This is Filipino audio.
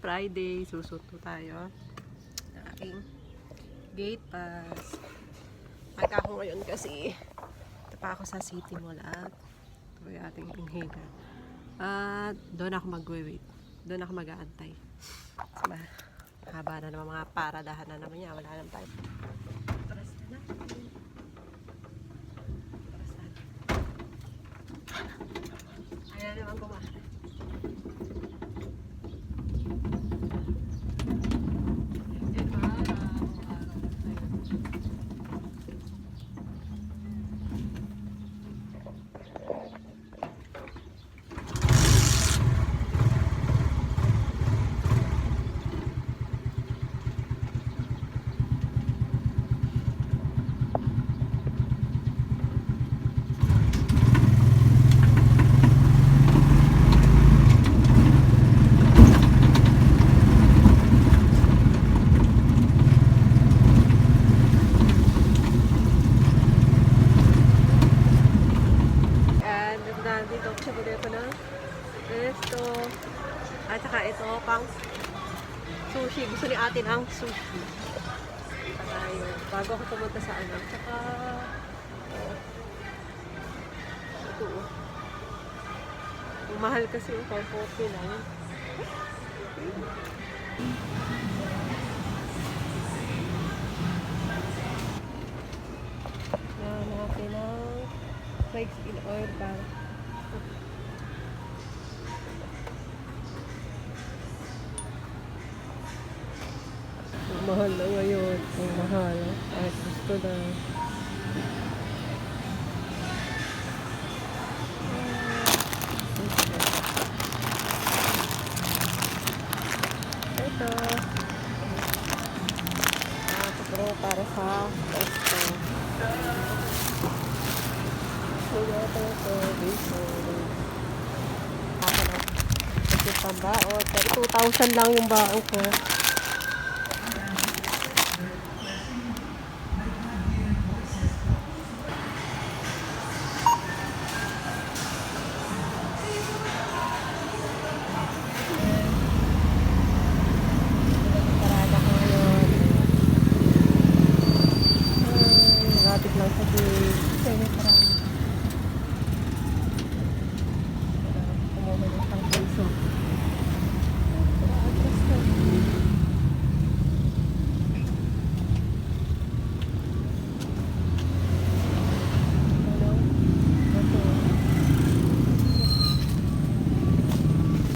Friday, susuto tayo ng aking gate pass. Aga ako ngayon kasi ito pa ako sa City Mall at ito yung ating inhaler. At doon ako mag-wait. Doon ako mag-aantay. Diba? Haba na naman mga paradahan na naman niya. Wala naman tayo. Oras na. Ayan naman kumakas. Dito ako sa bodega na resto. At saka ito pang sushi. Gusto ni atin ang sushi. Tayo. Bago ako pumunta sa ano. Tsaka ito. Ang mahal kasi yung 440 lang. Yan natin ang flakes in oil para mahal na ngayon. Ang mahal. Kahit gusto na. Ito. Ito para sa resto. Ito. Biso. Ako na. Ito pang baon. 2,000 lang yung baon ko.